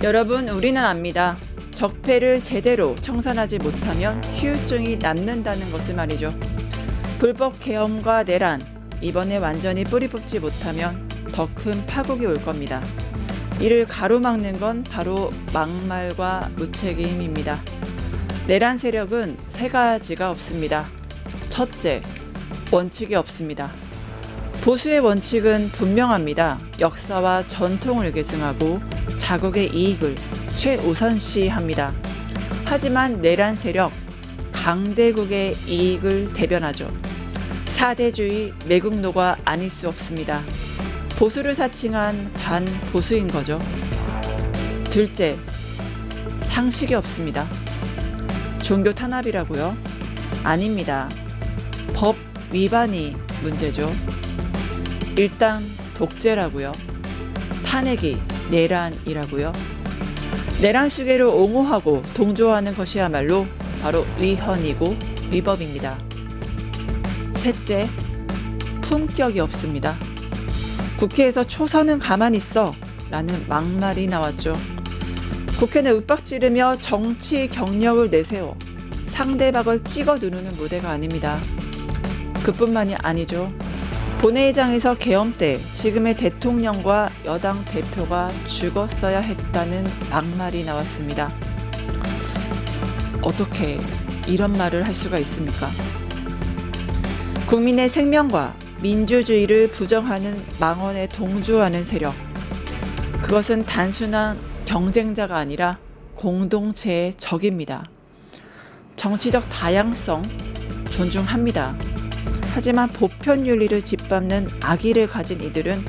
여러분, 우리는 압니다. 적폐를 제대로 청산하지 못하면 후유증이 남는다는 것을 말이죠. 불법 계엄과 내란, 이번에 완전히 뿌리 뽑지 못하면 더 큰 파국이 올 겁니다. 이를 가로막는 건 바로 막말과 무책임입니다. 내란 세력은 세 가지가 없습니다. 첫째, 원칙이 없습니다. 보수의 원칙은 분명합니다. 역사와 전통을 계승하고 자국의 이익을 최우선시합니다. 하지만 내란 세력, 강대국의 이익을 대변하죠. 사대주의 매국노가 아닐 수 없습니다. 보수를 사칭한 반보수인 거죠. 둘째, 상식이 없습니다. 종교 탄압이라고요? 아닙니다. 법 위반이 문제죠. 일단 독재라고요. 탄핵이 내란이라고요. 내란 수계를 옹호하고 동조하는 것이야말로 바로 위헌이고 위법입니다. 셋째, 품격이 없습니다. 국회에서 초선은 가만히 있어 라는 막말이 나왔죠. 국회는 윽박지르며 정치 경력을 내세워 상대방을 찍어 누르는 무대가 아닙니다. 그뿐만이 아니죠. 본회의장에서 계엄 때 지금의 대통령과 여당 대표가 죽었어야 했다는 막말이 나왔습니다. 어떻게 이런 말을 할 수가 있습니까? 국민의 생명과 민주주의를 부정하는 망언에 동조하는 세력. 그것은 단순한 경쟁자가 아니라 공동체의 적입니다. 정치적 다양성 존중합니다. 하지만 보편윤리를 짓밟는 악의를 가진 이들은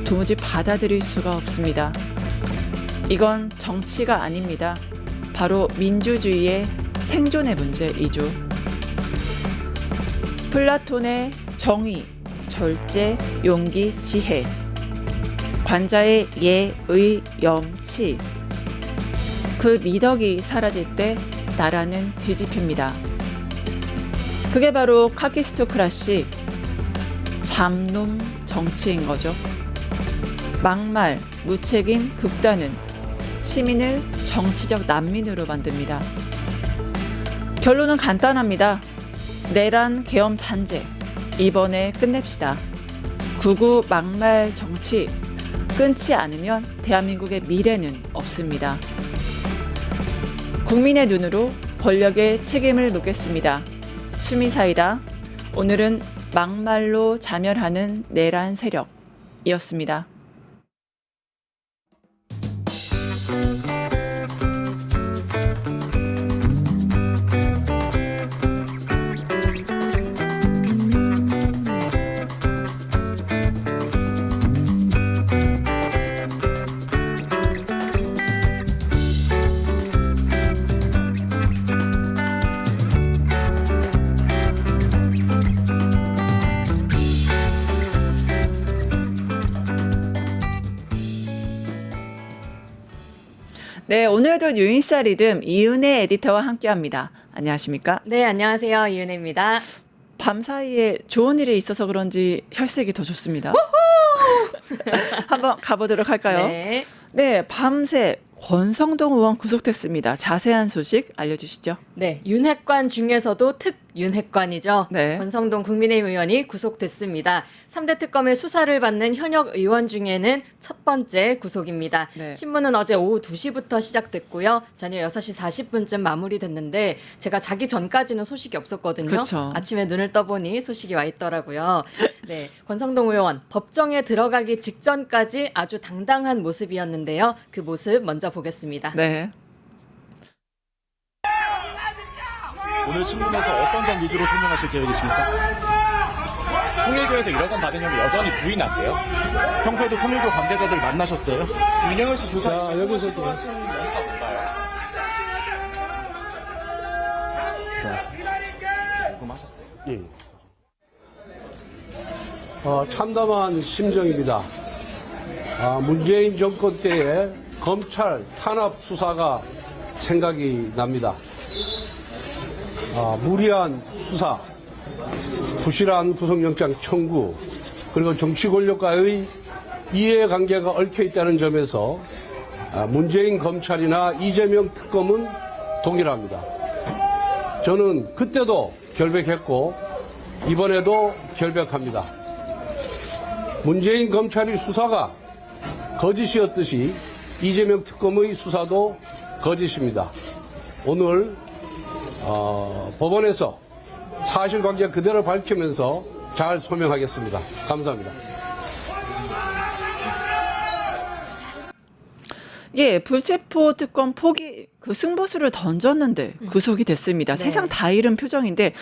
도무지 받아들일 수가 없습니다. 이건 정치가 아닙니다. 바로 민주주의의 생존의 문제이죠. 플라톤의 정의, 절제, 용기, 지혜, 관자의 예, 의, 염치. 그 미덕이 사라질 때 나라는 뒤집힙니다. 그게 바로 카키스토크라시, 잡놈 정치인 거죠. 막말, 무책임, 극단은 시민을 정치적 난민으로 만듭니다. 결론은 간단합니다. 내란 계엄 잔재, 이번에 끝냅시다. 구구 막말 정치 끊지 않으면 대한민국의 미래는 없습니다. 국민의 눈으로 권력의 책임을 묻겠습니다. 수미사이다. 오늘은 막말로 자멸하는 내란 세력이었습니다. 네, 오늘도 뉴인사 리듬 이은혜 에디터와 함께합니다. 안녕하십니까? 네, 안녕하세요. 이은혜입니다. 밤사이에 좋은 일이 있어서 그런지 혈색이 더 좋습니다. 한번 가보도록 할까요? 네. 네, 밤새 권성동 의원 구속됐습니다. 자세한 소식 알려주시죠. 네, 윤핵관 중에서도 특윤핵관이죠. 네. 권성동 국민의힘 의원이 구속됐습니다. 3대 특검의 수사를 받는 현역 의원 중에는 첫 번째 구속입니다. 네. 신문은 어제 오후 2시부터 시작됐고요. 저녁 6시 40분쯤 마무리됐는데 제가 자기 전까지는 소식이 없었거든요. 그쵸. 아침에 눈을 떠보니 소식이 와 있더라고요. 네, 권성동 의원 법정에 들어가기 직전까지 아주 당당한 모습이었는데요. 그 모습 먼저 보겠습니다. 네. 오늘 신문에서 어떤 점 위주로 설명하실 계획이십니까? 통일교에서 1억 원 받은 혐의 여전히 부인하세요? 평소에도 통일교 관계자들 만나셨어요? 윤영을 씨 조사 여기서도 자, 궁금하셨어요? 예. 참담한 심정입니다. 문재인 정권 때에 검찰 탄압 수사가 생각이 납니다. 무리한 수사, 부실한 구속영장 청구, 그리고 정치 권력과의 이해관계가 얽혀 있다는 점에서 문재인 검찰이나 이재명 특검은 동일합니다. 저는 그때도 결백했고 이번에도 결백합니다. 문재인 검찰의 수사가 거짓이었듯이 이재명 특검의 수사도 거짓입니다. 오늘 법원에서 사실관계 그대로 밝히면서 잘 소명하겠습니다. 감사합니다. 예, 불체포 특검 포기 그 승부수를 던졌는데 구속이 됐습니다. 네. 세상 다 잃은 표정인데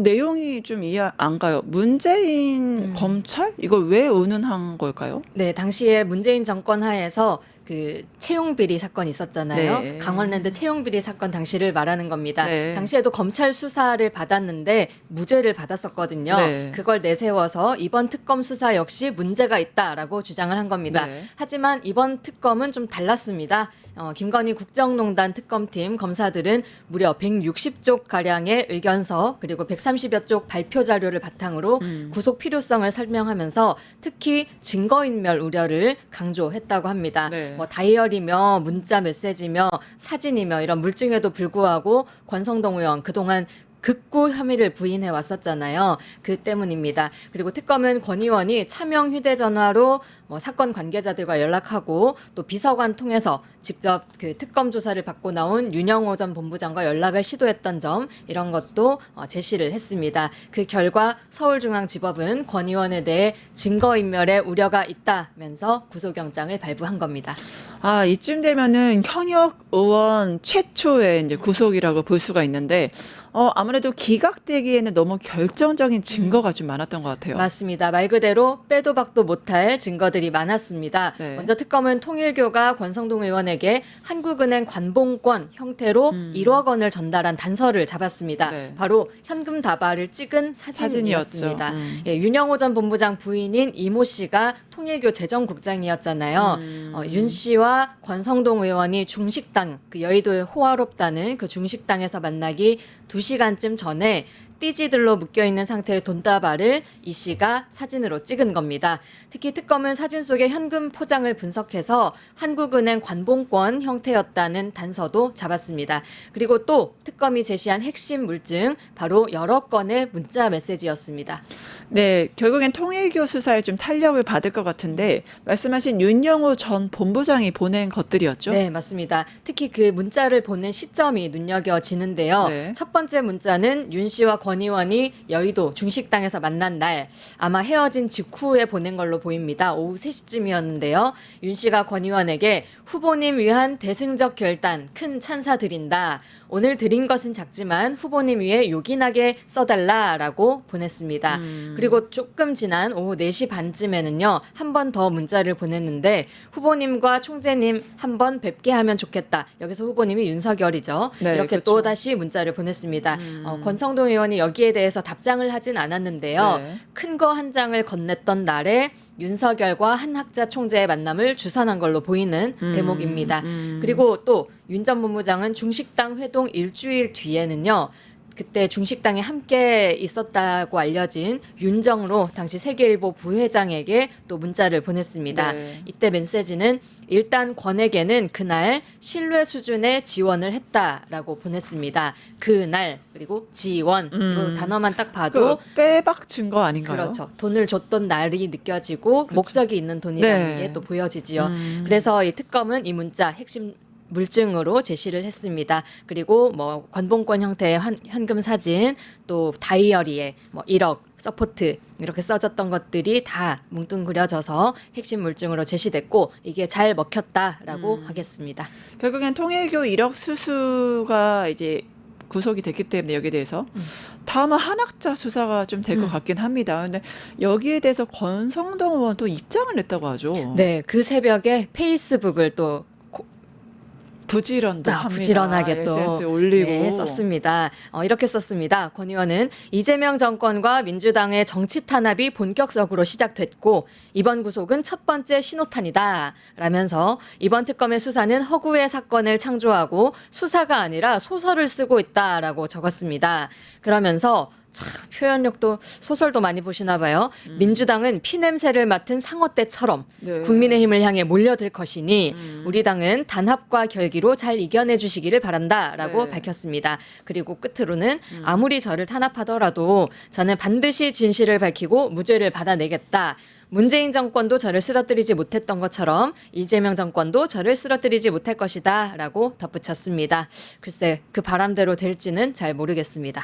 내용이 좀 이해 안 가요. 문재인 검찰 이걸 왜 운운한 걸까요? 네, 당시에 문재인 정권 하에서 그 채용비리 사건 있었잖아요. 네. 강원랜드 채용비리 사건 당시를 말하는 겁니다. 네. 당시에도 검찰 수사를 받았는데 무죄를 받았었거든요. 네. 그걸 내세워서 이번 특검 수사 역시 문제가 있다라고 주장을 한 겁니다. 네. 하지만 이번 특검은 좀 달랐습니다. 김건희 국정농단 특검팀 검사들은 무려 160쪽 가량의 의견서 그리고 130여 쪽 발표 자료를 바탕으로 구속 필요성을 설명하면서 특히 증거인멸 우려를 강조했다고 합니다. 네. 뭐 다이어리며 문자 메시지며 사진이며 이런 물증에도 불구하고 권성동 의원 그동안 극구 혐의를 부인해 왔었잖아요. 그 때문입니다. 그리고 특검은 권 의원이 차명 휴대전화로 뭐 사건 관계자들과 연락하고 또 비서관 통해서 직접 그 특검 조사를 받고 나온 윤영호 전 본부장과 연락을 시도했던 점 이런 것도 제시를 했습니다. 그 결과 서울중앙지법은 권 의원에 대해 증거인멸의 우려가 있다면서 구속영장을 발부한 겁니다. 이쯤 되면은 현역 의원 최초의 이제 구속이라고 볼 수가 있는데 아무래도 기각되기에는 너무 결정적인 증거가 좀 많았던 것 같아요. 맞습니다. 말 그대로 빼도 박도 못할 증거들이 많았습니다. 네. 먼저 특검은 통일교가 권성동 의원에게 한국은행 관봉권 형태로 1억 원을 전달한 단서를 잡았습니다. 네. 바로 현금 다발을 찍은 사진이었습니다. 사진이었죠. 예, 윤영호 전 본부장 부인인 이모 씨가 통일교 재정국장이었잖아요. 윤 씨와 권성동 의원이 중식당, 그 여의도의 호화롭다는 그 중식당에서 만나기 2시간쯤 전에 띠지들로 묶여있는 상태의 돈다발을 이 씨가 사진으로 찍은 겁니다. 특히 특검은 사진 속의 현금 포장을 분석해서 한국은행 관봉권 형태였다는 단서도 잡았습니다. 그리고 또 특검이 제시한 핵심 물증 바로 여러 건의 문자 메시지였습니다. 네, 결국엔 통일교 수사에 좀 탄력을 받을 것 같은데 말씀하신 윤영호 전 본부장이 보낸 것들이었죠? 네, 맞습니다. 특히 그 문자를 보낸 시점이 눈여겨지는데요. 네. 첫 번째 문자는 윤 씨와 권 의원이 여의도 중식당에서 만난 날 아마 헤어진 직후에 보낸 걸로 보입니다. 오후 3시쯤이었는데요. 윤 씨가 권 의원에게 후보님 위한 대승적 결단 큰 찬사 드린다. 오늘 드린 것은 작지만 후보님 위해 요긴하게 써달라라고 보냈습니다. 그리고 조금 지난 오후 4시 반쯤에는요. 한 번 더 문자를 보냈는데 후보님과 총재님 한 번 뵙게 하면 좋겠다. 여기서 후보님이 윤석열이죠. 네, 이렇게 그렇죠. 또 다시 문자를 보냈습니다. 권성동 의원이 여기에 대해서 답장을 하진 않았는데요. 네. 큰 거 한 장을 건넸던 날에 윤석열과 한학자 총재의 만남을 주선한 걸로 보이는 대목입니다. 그리고 또 윤 전 본부장은 중식당 회동 일주일 뒤에는요. 그때 중식당에 함께 있었다고 알려진 윤정로 당시 세계일보 부회장에게 또 문자를 보냈습니다. 네. 이때 메시지는 일단 권에게는 그날 신뢰 수준의 지원을 했다라고 보냈습니다. 그날 그리고 지원 이 단어만 딱 봐도 그 빼박 증거 아닌가요? 그렇죠. 돈을 줬던 날이 느껴지고 목적이 있는 돈이라는 네. 게 또 보여지지요. 그래서 이 특검은 이 문자 핵심 물증으로 제시를 했습니다. 그리고 뭐 관봉권 형태의 현금 사진, 또 다이어리에 뭐 1억 서포트 이렇게 써졌던 것들이 다 뭉뚱그려져서 핵심 물증으로 제시됐고 이게 잘 먹혔다라고 하겠습니다. 결국엔 통일교 1억 수수가 이제 구속이 됐기 때문에 여기에 대해서 다음은 한학자 수사가 좀 될 것 같긴 합니다. 근데 여기에 대해서 권성동 의원 또 입장을 냈다고 하죠. 네, 그 새벽에 페이스북을 또 부지런도 합니다. 부지런하게 또 SNS에 올리고 네, 썼습니다. 이렇게 썼습니다. 권 의원은 이재명 정권과 민주당의 정치 탄압이 본격적으로 시작됐고 이번 구속은 첫 번째 신호탄이다 라면서 이번 특검의 수사는 허구의 사건을 창조하고 수사가 아니라 소설을 쓰고 있다라고 적었습니다. 그러면서 표현력도 소설도 많이 보시나 봐요. 민주당은 피냄새를 맡은 상어떼처럼 네. 국민의힘을 향해 몰려들 것이니 우리 당은 단합과 결기로 잘 이겨내 주시기를 바란다라고 네. 밝혔습니다. 그리고 끝으로는 아무리 저를 탄압하더라도 저는 반드시 진실을 밝히고 무죄를 받아내겠다. 문재인 정권도 저를 쓰러뜨리지 못했던 것처럼 이재명 정권도 저를 쓰러뜨리지 못할 것이다 라고 덧붙였습니다. 글쎄 그 바람대로 될지는 잘 모르겠습니다.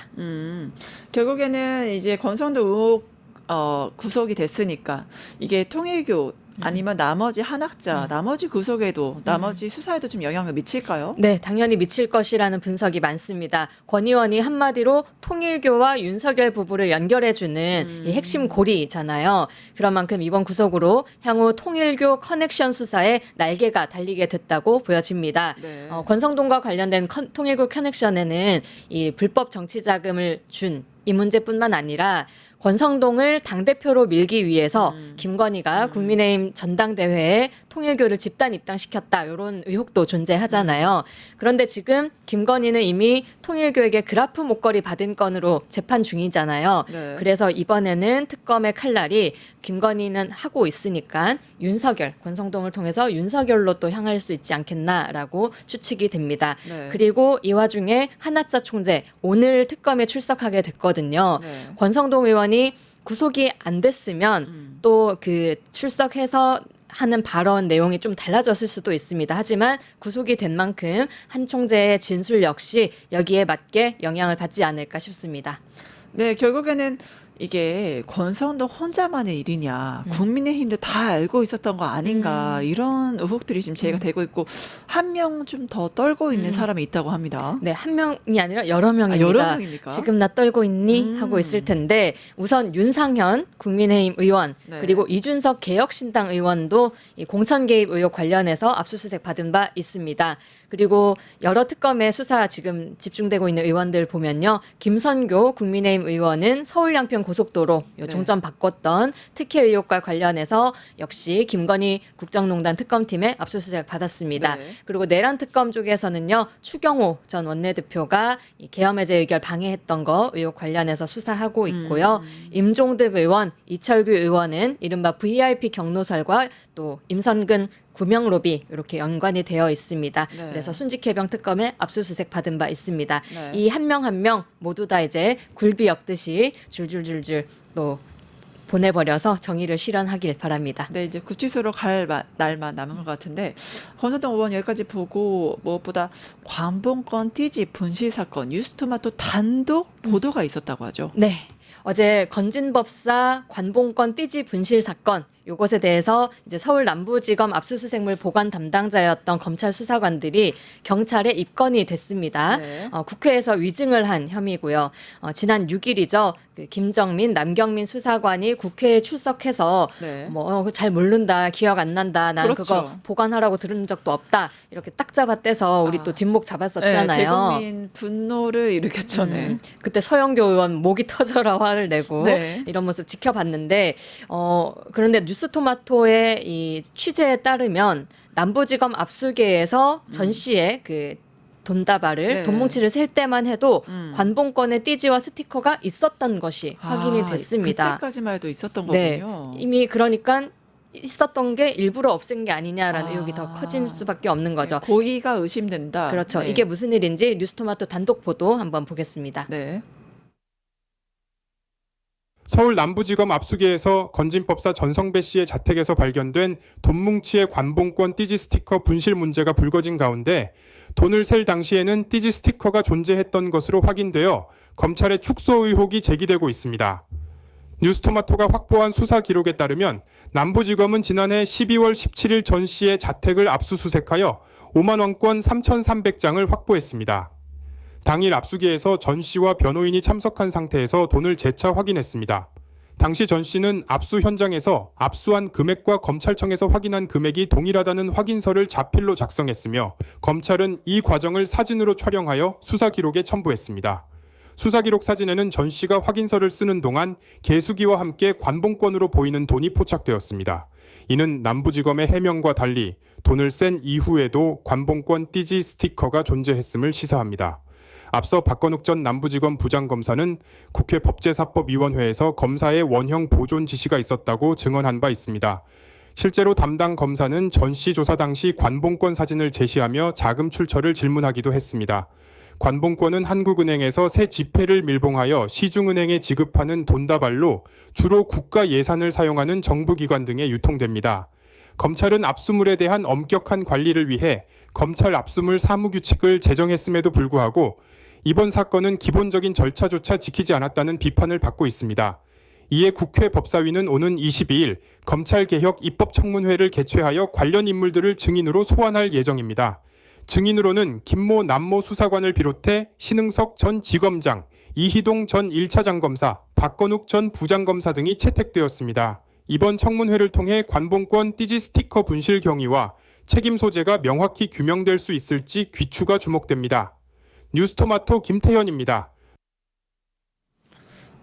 결국에는 이제 권성동 의혹 구속이 됐으니까 이게 통일교 아니면 나머지 한학자, 나머지 구속에도 나머지 수사에도 좀 영향을 미칠까요? 네, 당연히 미칠 것이라는 분석이 많습니다. 권 의원이 한마디로 통일교와 윤석열 부부를 연결해주는 이 핵심 고리잖아요. 그런 만큼 이번 구속으로 향후 통일교 커넥션 수사에 날개가 달리게 됐다고 보여집니다. 네. 권성동과 관련된 통일교 커넥션에는 이 불법 정치 자금을 준 이 문제뿐만 아니라 권성동을 당대표로 밀기 위해서 김건희가 국민의힘 전당대회에 통일교를 집단 입당시켰다 이런 의혹도 존재하잖아요. 그런데 지금 김건희는 이미 통일교에게 그라프 목걸이 받은 건으로 재판 중이잖아요. 네. 그래서 이번에는 특검의 칼날이 김건희는 하고 있으니까 윤석열, 권성동을 통해서 윤석열로 또 향할 수 있지 않겠나라고 추측이 됩니다. 네. 그리고 이 와중에 한하자 총재 오늘 특검에 출석하게 됐거든요. 네. 권성동 의원이 구속이 안 됐으면 또 그 출석해서 하는 발언 내용이 좀 달라졌을 수도 있습니다. 하지만 구속이 된 만큼 한 총재의 진술 역시 여기에 맞게 영향을 받지 않을까 싶습니다. 네, 결국에는 이게 권성동 혼자만의 일이냐, 국민의힘도 다 알고 있었던 거 아닌가, 이런 의혹들이 지금 제기가 되고 있고, 한 명 좀 더 떨고 있는 사람이 있다고 합니다. 네, 한 명이 아니라 여러 명입니다. 여러 명입니까? 지금 나 떨고 있니? 하고 있을 텐데 우선 윤상현 국민의힘 의원 네. 그리고 이준석 개혁신당 의원도 이 공천 개입 의혹 관련해서 압수수색 받은 바 있습니다. 그리고 여러 특검의 수사 지금 집중되고 있는 의원들 보면요. 김선교 국민의힘 의원은 서울 양평 고속도로 요 종점 바꿨던 특혜 의혹과 관련해서 역시 김건희 국정농단 특검팀에 압수수색 받았습니다. 네. 그리고 내란 특검 쪽에서는요. 추경호 전 원내대표가 이 계엄해제 의결 방해했던 거 의혹 관련해서 수사하고 있고요. 임종득 의원, 이철규 의원은 이른바 VIP 경로설과 또 임선근 구명로비 이렇게 연관이 되어 있습니다. 네. 그래서 순직해병 특검에 압수수색 받은 바 있습니다. 네. 이 한 명 한 명 모두 다 이제 굴비 엮듯이 줄줄줄줄 또 보내버려서 정의를 실현하길 바랍니다. 네, 이제 구치소로 갈 날만 남은 것 같은데 권성동 의원 여기까지 보고 무엇보다 관봉권 띠지 분실 사건 뉴스토마토 단독 보도가 있었다고 하죠. 네. 어제 건진법사 관봉권 띠지 분실 사건 요것에 대해서 이제 서울 남부지검 압수수색물 보관 담당자였던 검찰 수사관들이 경찰에 입건이 됐습니다. 네. 국회에서 위증을 한 혐의고요. 지난 6일이죠. 그 김정민, 남경민 수사관이 국회에 출석해서 네. 잘 모른다, 기억 안 난다, 난 그렇죠. 그거 보관하라고 들은 적도 없다. 이렇게 딱 잡아떼서 우리 또 뒷목 잡았었잖아요. 네, 대국민 분노를 일으켰죠. 네. 그때 서영교 의원 목이 터져라 화를 내고 네. 이런 모습 지켜봤는데 그런데 뉴스토마토의 이 취재에 따르면 남부지검 압수계에서 전 씨의 그 돈다발을 네. 돈뭉치를 셀 때만 해도 관봉권의 띠지와 스티커가 있었던 것이 확인이 됐습니다. 그때까지만 해도 있었던 네, 거군요. 이미 그러니까 있었던 게 일부러 없앤 게 아니냐라는 의혹이 더 커질 수밖에 없는 거죠. 네, 고의가 의심된다. 그렇죠. 네. 이게 무슨 일인지 뉴스토마토 단독 보도 한번 보겠습니다. 네. 서울 남부지검 압수계에서 건진법사 전성배 씨의 자택에서 발견된 돈뭉치의 관봉권 띠지 스티커 분실 문제가 불거진 가운데 돈을 셀 당시에는 띠지 스티커가 존재했던 것으로 확인되어 검찰의 축소 의혹이 제기되고 있습니다. 뉴스토마토가 확보한 수사 기록에 따르면 남부지검은 지난해 12월 17일 전 씨의 자택을 압수수색하여 5만 원권 3,300장을 확보했습니다. 당일 압수기에서 전 씨와 변호인이 참석한 상태에서 돈을 재차 확인했습니다. 당시 전 씨는 압수 현장에서 압수한 금액과 검찰청에서 확인한 금액이 동일하다는 확인서를 자필로 작성했으며 검찰은 이 과정을 사진으로 촬영하여 수사 기록에 첨부했습니다. 수사 기록 사진에는 전 씨가 확인서를 쓰는 동안 개수기와 함께 관봉권으로 보이는 돈이 포착되었습니다. 이는 남부지검의 해명과 달리 돈을 센 이후에도 관봉권 띠지 스티커가 존재했음을 시사합니다. 앞서 박건욱 전 남부지검 부장검사는 국회 법제사법위원회에서 검사의 원형 보존 지시가 있었다고 증언한 바 있습니다. 실제로 담당 검사는 전 씨 조사 당시 관봉권 사진을 제시하며 자금 출처를 질문하기도 했습니다. 관봉권은 한국은행에서 새 지폐를 밀봉하여 시중은행에 지급하는 돈다발로 주로 국가 예산을 사용하는 정부기관 등에 유통됩니다. 검찰은 압수물에 대한 엄격한 관리를 위해 검찰 압수물 사무규칙을 제정했음에도 불구하고 이번 사건은 기본적인 절차조차 지키지 않았다는 비판을 받고 있습니다. 이에 국회 법사위는 오는 22일 검찰개혁 입법청문회를 개최하여 관련 인물들을 증인으로 소환할 예정입니다. 증인으로는 김모 남모 수사관을 비롯해 신흥석 전 지검장, 이희동 전 1차 장검사, 박건욱 전 부장검사 등이 채택되었습니다. 이번 청문회를 통해 관봉권 띠지 스티커 분실 경위와 책임 소재가 명확히 규명될 수 있을지 귀추가 주목됩니다. 뉴스토마토 김태현입니다.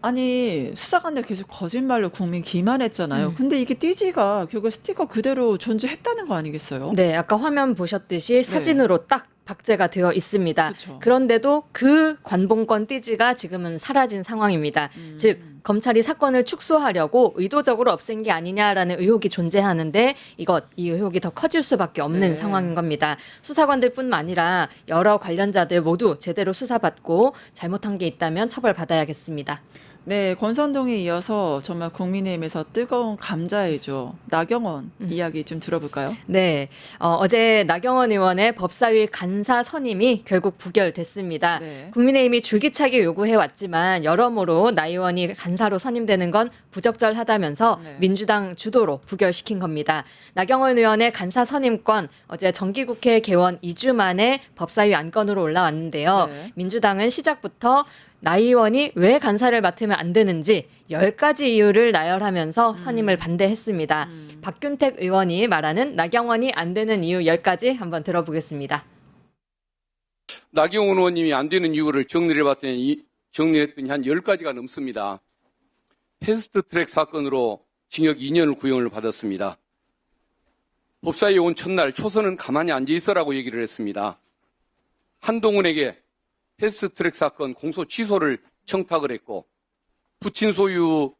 아니 수사관들 계속 거짓말로 국민 기만했잖아요. 근데 이게 띠지가 결국 스티커 그대로 존재했다는 거 아니겠어요? 네, 아까 화면 보셨듯이 사진으로 딱 박제가 되어 있습니다. 그쵸. 그런데도 그 관봉권 띠지가 지금은 사라진 상황입니다. 즉 검찰이 사건을 축소하려고 의도적으로 없앤 게 아니냐라는 의혹이 존재하는데 이 의혹이 더 커질 수밖에 없는 네. 상황인 겁니다. 수사관들뿐만 아니라 여러 관련자들 모두 제대로 수사받고 잘못한 게 있다면 처벌받아야겠습니다. 네, 권선동에 이어서 정말 국민의힘에서 뜨거운 감자이죠. 나경원 이야기 좀 들어볼까요? 네, 어제 나경원 의원의 법사위 간사 선임이 결국 부결됐습니다. 네. 국민의힘이 줄기차게 요구해왔지만 여러모로 나 의원이 간사로 선임되는 건 부적절하다면서 네. 민주당 주도로 부결시킨 겁니다. 나경원 의원의 간사 선임권 어제 정기국회 개원 2주 만에 법사위 안건으로 올라왔는데요. 네. 민주당은 시작부터 나 의원이 왜 간사를 맡으면 안 되는지 10가지 이유를 나열하면서 선임을 반대했습니다. 박균택 의원이 말하는 나경원이 안 되는 이유 10가지 한번 들어보겠습니다. 나경원 의원님이 안 되는 이유를 정리했더니 한 10가지가 넘습니다. 패스트트랙 사건으로 징역 2년을 구형을 받았습니다. 법사위에 온 첫날 초선은 가만히 앉아있어라고 얘기를 했습니다. 한동훈에게 패스트트랙 사건 공소 취소를 청탁을 했고 부친 소유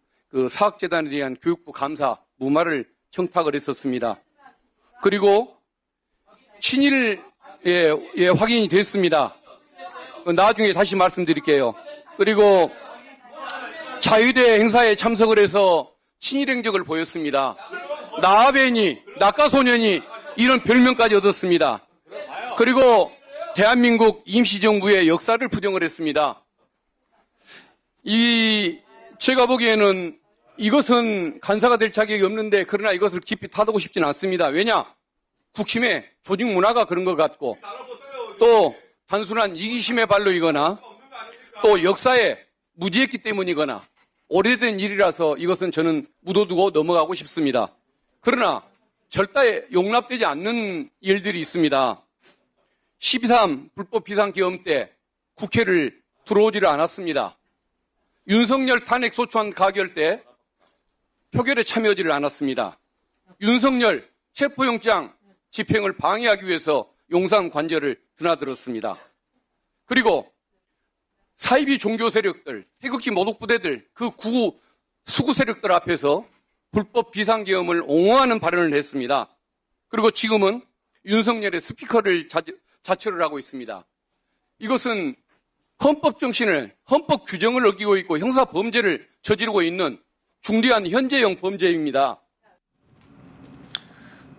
사학재단에 대한 교육부 감사 무마를 청탁을 했었습니다. 그리고 친일 확인이 됐습니다. 나중에 다시 말씀드릴게요. 그리고 자유대 행사에 참석을 해서 친일 행적을 보였습니다. 나아베니, 낙가소년이 이런 별명까지 얻었습니다. 그리고 대한민국 임시정부의 역사를 부정을 했습니다. 제가 보기에는 이것은 간사가 될 자격이 없는데 그러나 이것을 깊이 타두고 싶지는 않습니다. 왜냐? 국힘의 조직 문화가 그런 것 같고 또 단순한 이기심의 발로이거나 또 역사에 무지했기 때문이거나 오래된 일이라서 이것은 저는 묻어두고 넘어가고 싶습니다. 그러나 절대 용납되지 않는 일들이 있습니다. 12.3 불법 비상계엄 때 국회를 들어오지를 않았습니다. 윤석열 탄핵 소추안 가결 때 표결에 참여하지를 않았습니다. 윤석열 체포영장 집행을 방해하기 위해서 용산 관저를 드나들었습니다. 그리고 사이비 종교 세력들, 태극기 모독부대들, 그 수구 세력들 앞에서 불법 비상계엄을 옹호하는 발언을 했습니다. 그리고 지금은 윤석열의 스피커를 자처를 하고 있습니다. 이것은 헌법 정신을, 헌법 규정을 어기고 있고 형사 범죄를 저지르고 있는 중대한 현재형 범죄입니다.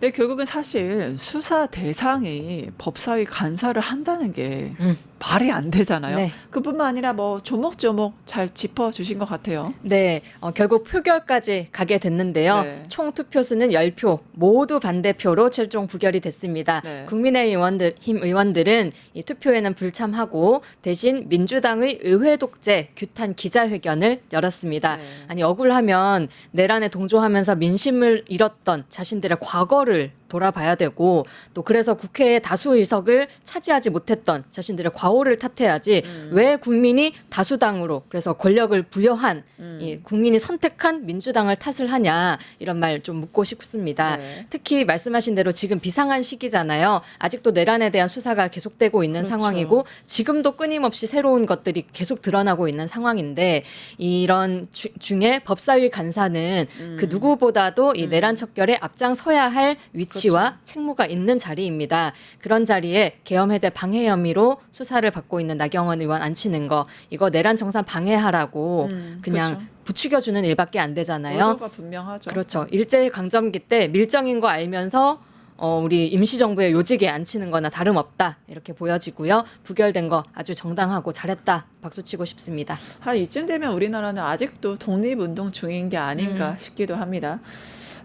네, 결국은 사실 수사 대상이 법사위 간사를 한다는 게 말이 안 되잖아요. 네. 그뿐만 아니라 뭐 조목조목 잘 짚어주신 것 같아요. 네, 결국 표결까지 가게 됐는데요. 네. 총 투표수는 10표, 모두 반대표로 최종 부결이 됐습니다. 네. 국민의힘 의원들은 이 투표에는 불참하고 대신 민주당의 의회 독재 규탄 기자회견을 열었습니다. 네. 아니 억울하면 내란에 동조하면서 민심을 잃었던 자신들의 과거를 돌아봐야 되고 또 그래서 국회의 다수 의석을 차지하지 못했던 자신들의 과오를 탓해야지 왜 국민이 다수당으로 그래서 권력을 부여한 이 국민이 선택한 민주당을 탓을 하냐 이런 말 좀 묻고 싶습니다. 네. 특히 말씀하신 대로 지금 비상한 시기잖아요. 아직도 내란에 대한 수사가 계속되고 있는 그렇죠. 상황이고 지금도 끊임없이 새로운 것들이 계속 드러나고 있는 상황인데 이런 중에 법사위 간사는 그 누구보다도 이 내란 척결에 앞장서야 할 위치와 책무가 있는 자리입니다. 그런 자리에 계엄 해제 방해 혐의로 수사를 받고 있는 나경원 의원 앉히는 거 이거 내란 정산 방해하라고 그냥 그렇죠. 부추겨주는 일밖에 안 되잖아요. 의도가 분명하죠. 그렇죠. 일제 강점기 때 밀정인 거 알면서 우리 임시정부의 요직에 앉히는 거나 다름없다 이렇게 보여지고요. 부결된 거 아주 정당하고 잘했다 박수치고 싶습니다. 한 이쯤 되면 우리나라는 아직도 독립운동 중인 게 아닌가 싶기도 합니다.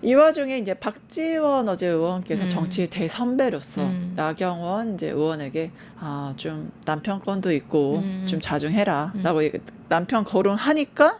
이 와중에 이제 박지원 어제 의원께서 정치 대선배로서 나경원 이제 의원에게 좀 남편권도 있고 좀 자중해라라고 남편 거론하니까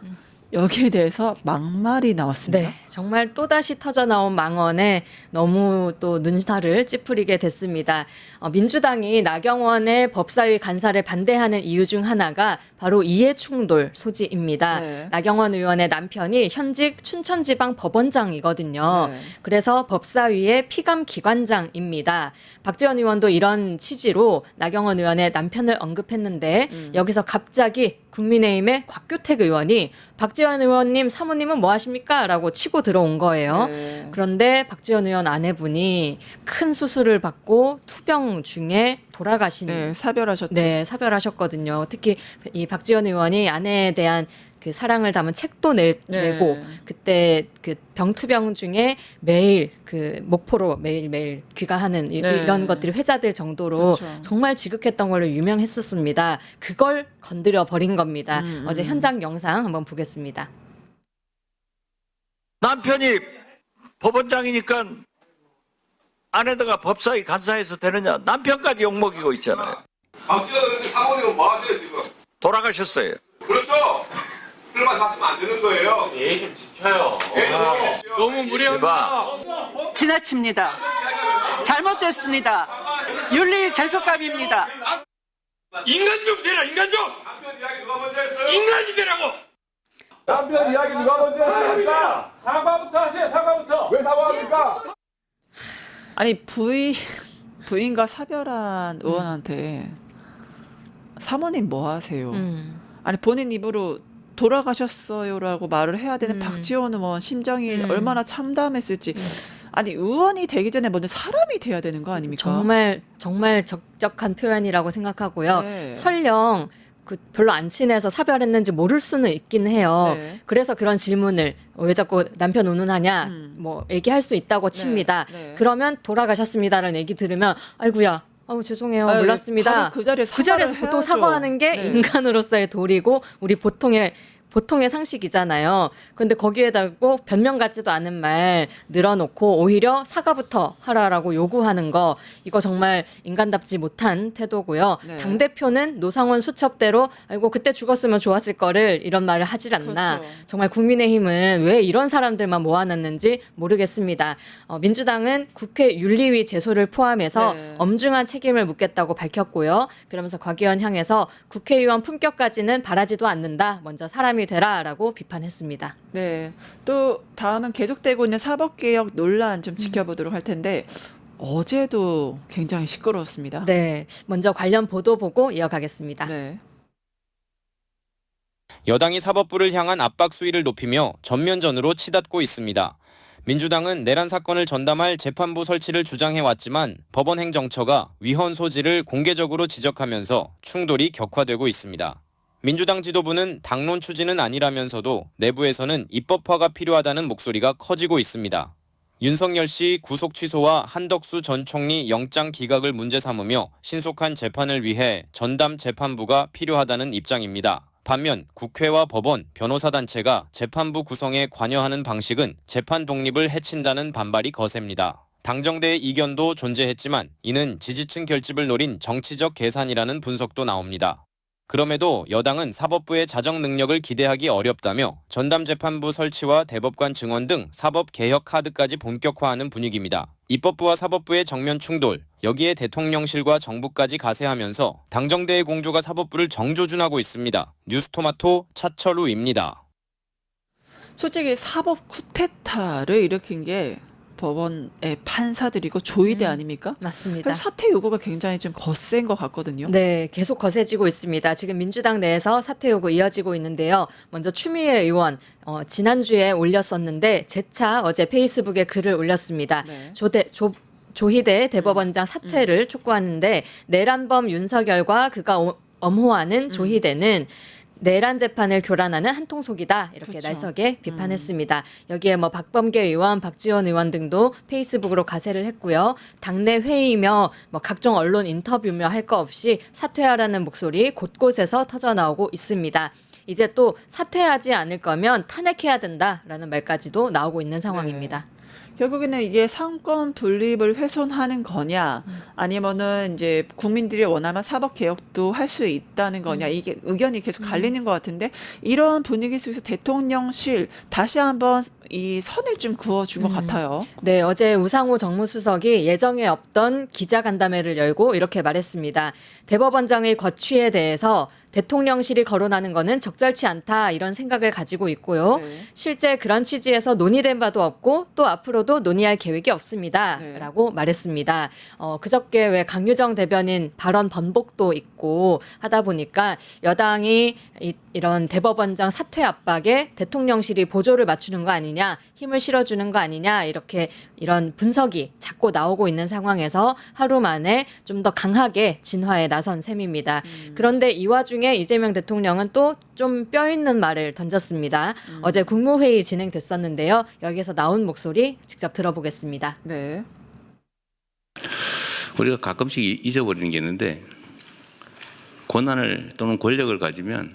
여기에 대해서 막말이 나왔습니다. 네, 정말 또다시 터져나온 망언에 너무 또 눈살을 찌푸리게 됐습니다. 민주당이 나경원의 법사위 간사를 반대하는 이유 중 하나가 바로 이해충돌 소지입니다. 네. 나경원 의원의 남편이 현직 춘천지방법원장이거든요. 네. 그래서 법사위의 피감기관장입니다. 박지원 의원도 이런 취지로 나경원 의원의 남편을 언급했는데 여기서 갑자기 국민의힘의 곽규택 의원이 박지원 의원님 사모님은 뭐 하십니까? 라고 치고 들어온 거예요. 네. 그런데 박지원 의원 아내분이 큰 수술을 받고 투병 중에 돌아가신 네, 사별하셨죠. 네, 사별하셨거든요. 특히 이 박지원 의원이 아내에 대한 그 사랑을 담은 책도 내고 그때 그 병투병 중에 매일 그 목포로 매일매일 귀가하는 네. 이런 것들이 회자될 정도로 그렇죠. 정말 지극했던 걸로 유명했었습니다. 그걸 건드려 버린 겁니다. 어제 현장 영상 한번 보겠습니다. 남편이 법원장이니까 아내다가 법사위 간사해서 되느냐. 남편까지 욕먹이고 있잖아요. 박지원 의원님 사모님은 뭐 하세요 지금? 돌아가셨어요. 그렇죠? 그러면 사시면 안 되는 거예요. 예 좀 지켜요. 너무 이봐. 지나칩니다. 잘못됐습니다. 윤리 재속감입니다. 인간 좀 되라 인간 좀! 남편 이야기 누가 먼저 했어요? 인간이 되라고! 남편 이야기 누가 먼저 했습니까? 사과부터 하세요, 사과부터. 왜 사과합니까? 아니 부인과 사별한 의원한테 사모님 뭐 하세요? 아니 본인 입으로 돌아가셨어요라고 말을 해야 되는 박지원 의원 심정이 얼마나 참담했을지. 아니 의원이 되기 전에 먼저 사람이 돼야 되는 거 아닙니까? 정말 적적한 표현이라고 생각하고요. 네. 설령 그 별로 안 친해서 사별했는지 모를 수는 있긴 해요. 네. 그래서 그런 질문을 왜 자꾸 남편 운운하냐 뭐 얘기할 수 있다고 칩니다. 네. 그러면 돌아가셨습니다라는 얘기 들으면 아이고야 죄송해요. 아유, 몰랐습니다. 바로 그 자리에서 사과를 보통 해야죠. 사과하는 게 네. 인간으로서의 도리고 우리 보통의 상식이잖아요. 그런데 거기에다 꼭 변명 같지도 않은 말 늘어놓고 오히려 사과부터 하라라고 요구하는 거 이거 정말 인간답지 못한 태도고요. 네. 당대표는 노상원 수첩대로 아이고 그때 죽었으면 좋았을 거를 이런 말을 하질 않나. 그렇죠. 정말 국민의힘은 왜 이런 사람들만 모아놨는지 모르겠습니다. 민주당은 국회 윤리위 제소를 포함해서 네. 엄중한 책임을 묻겠다고 밝혔고요. 그러면서 곽 의원 향해서 국회의원 품격까지는 바라지도 않는다. 먼저 사람이 되라라고 비판했습니다. 네. 또 다음은 계속되고 있는 사법개혁 논란 좀 지켜보도록 할 텐데 어제도 굉장히 시끄러웠습니다. 네, 먼저 관련 보도 보고 이어가겠습니다. 네. 여당이 사법부를 향한 압박 수위를 높이며 전면전으로 치닫고 있습니다. 민주당은 내란 사건을 전담할 재판부 설치를 주장해왔지만 법원 행정처가 위헌 소지를 공개적으로 지적하면서 충돌이 격화되고 있습니다. 민주당 지도부는 당론 추진은 아니라면서도 내부에서는 입법화가 필요하다는 목소리가 커지고 있습니다. 윤석열 씨 구속 취소와 한덕수 전 총리 영장 기각을 문제 삼으며 신속한 재판을 위해 전담 재판부가 필요하다는 입장입니다. 반면 국회와 법원, 변호사단체가 재판부 구성에 관여하는 방식은 재판 독립을 해친다는 반발이 거셉니다. 당정대의 이견도 존재했지만 이는 지지층 결집을 노린 정치적 계산이라는 분석도 나옵니다. 그럼에도 여당은 사법부의 자정 능력을 기대하기 어렵다며 전담재판부 설치와 대법관 증언 등 사법개혁 카드까지 본격화하는 분위기입니다. 입법부와 사법부의 정면 충돌, 여기에 대통령실과 정부까지 가세하면서 당정대의 공조가 사법부를 정조준하고 있습니다. 뉴스토마토 차철우입니다. 솔직히 사법 쿠데타를 일으킨 게 법원의 판사들이고 조의대 아닙니까? 맞습니다. 그래서 사퇴 요구가 굉장히 좀 거센 것 같거든요. 네, 계속 거세지고 있습니다. 지금 민주당 내에서 사퇴 요구 이어지고 있는데요. 먼저 추미애 의원 지난주에 올렸었는데 재차 어제 페이스북에 글을 올렸습니다. 네. 조희대 대법원장 사퇴를 촉구하는데 내란범 윤석열과 그가 엄호하는 조희대는 내란 재판을 교란하는 한통속이다 이렇게 그렇죠. 날석에 비판했습니다. 여기에 뭐 박범계 의원, 박지원 의원 등도 페이스북으로 가세를 했고요. 당내 회의며 뭐 각종 언론 인터뷰며 할 거 없이 사퇴하라는 목소리 곳곳에서 터져 나오고 있습니다. 이제 또 사퇴하지 않을 거면 탄핵해야 된다라는 말까지도 나오고 있는 상황입니다. 결국에는 이게 상권 분립을 훼손하는 거냐, 아니면은 이제 국민들이 원하면 사법 개혁도 할 수 있다는 거냐, 이게 의견이 계속 갈리는 것 같은데 이런 분위기 속에서 대통령실 다시 한번 이 선을 좀 그어준 것 같아요. 네, 어제 우상호 정무수석이 예정에 없던 기자간담회를 열고 이렇게 말했습니다. 대법원장의 거취에 대해서 대통령실이 거론하는 것은 적절치 않다 이런 생각을 가지고 있고요. 네. 실제 그런 취지에서 논의된 바도 없고 또 앞으로도 논의할 계획이 없습니다. 네. 라고 말했습니다. 그저께 왜 강유정 대변인 발언 번복도 있고 하다 보니까 여당이 이런 대법원장 사퇴 압박에 대통령실이 보조를 맞추는 거 아니냐, 힘을 실어주는 거 아니냐 이렇게 이런 분석이 자꾸 나오고 있는 상황에서 하루 만에 좀 더 강하게 진화에 나선 셈입니다. 그런데 이 와중에 이재명 대통령은 또 좀 뼈 있는 말을 던졌습니다. 어제 국무회의 진행됐었는데요. 여기에서 나온 목소리 직접 들어보겠습니다. 네. 우리가 가끔씩 잊어버리는 게 있는데 권한을 또는 권력을 가지면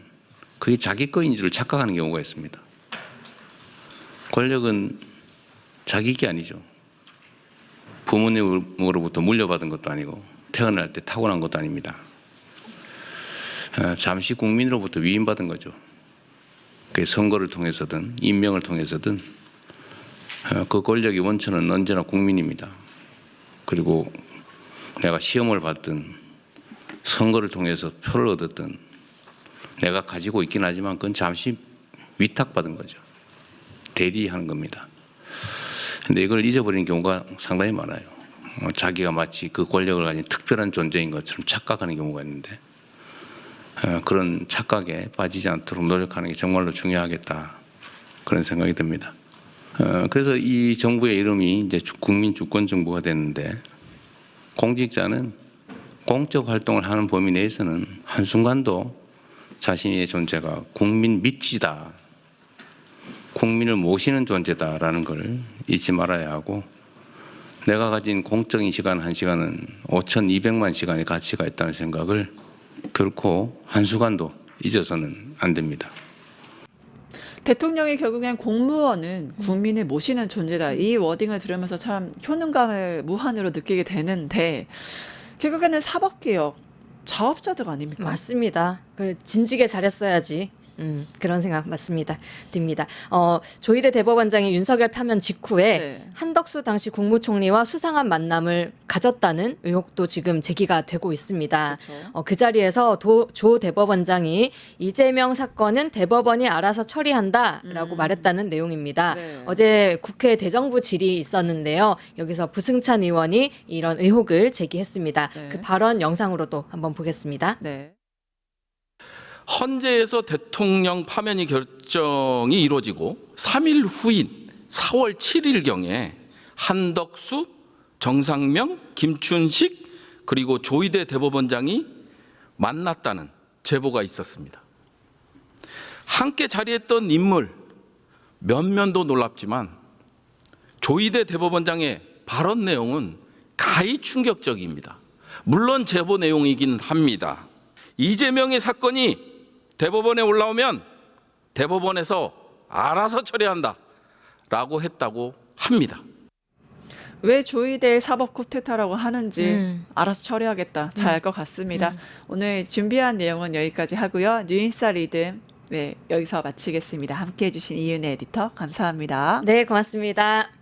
그게 자기 거인 줄 착각하는 경우가 있습니다. 권력은 자기 게 아니죠. 부모님으로부터 물려받은 것도 아니고 태어날 때 타고난 것도 아닙니다. 잠시 국민으로부터 위임받은 거죠. 그 선거를 통해서든 임명을 통해서든 그 권력의 원천은 언제나 국민입니다. 그리고 내가 시험을 받든 선거를 통해서 표를 얻었든 내가 가지고 있긴 하지만 그건 잠시 위탁받은 거죠. 대리하는 겁니다. 근데 이걸 잊어버리는 경우가 상당히 많아요. 자기가 마치 그 권력을 가진 특별한 존재인 것처럼 착각하는 경우가 있는데 그런 착각에 빠지지 않도록 노력하는 게 정말로 중요하겠다 그런 생각이 듭니다. 그래서 이 정부의 이름이 이제 국민 주권 정부가 됐는데 공직자는 공적 활동을 하는 범위 내에서는 한순간도 자신의 존재가 국민 밑이다, 국민을 모시는 존재다라는 걸 잊지 말아야 하고 내가 가진 공적인 시간 1시간은 5,200만 시간의 가치가 있다는 생각을 결코 한순간도 잊어서는 안 됩니다. 대통령이 결국엔 공무원은 국민을 모시는 존재다. 이 워딩을 들으면서 참 효능감을 무한으로 느끼게 되는데 결국에는 사법개혁 자업자득 아닙니까? 맞습니다. 그 진지게 잘했어야지. 그런 생각 맞습니다. 듭니다. 조희대 대법원장이 윤석열 파면 직후에 네. 한덕수 당시 국무총리와 수상한 만남을 가졌다는 의혹도 지금 제기가 되고 있습니다. 그렇죠. 그 자리에서 조 대법원장이 이재명 사건은 대법원이 알아서 처리한다라고 말했다는 내용입니다. 네. 어제 국회 대정부 질의 있었는데요. 여기서 부승찬 의원이 이런 의혹을 제기했습니다. 네. 그 발언 영상으로도 한번 보겠습니다. 네. 헌재에서 대통령 파면이 결정이 이루어지고 3일 후인 4월 7일경에 한덕수, 정상명, 김춘식 그리고 조희대 대법원장이 만났다는 제보가 있었습니다. 함께 자리했던 인물 면면도 놀랍지만 조희대 대법원장의 발언 내용은 가히 충격적입니다. 물론 제보 내용이긴 합니다. 이재명의 사건이 대법원에 올라오면 대법원에서 알아서 처리한다 라고 했다고 합니다. 왜 조이대 사법 쿠데타라고 하는지 알아서 처리하겠다. 잘 알 것 같습니다. 오늘 준비한 내용은 여기까지 하고요. 뉴인사 리듬 네, 여기서 마치겠습니다. 함께해 주신 이은혜 에디터 감사합니다. 네, 고맙습니다.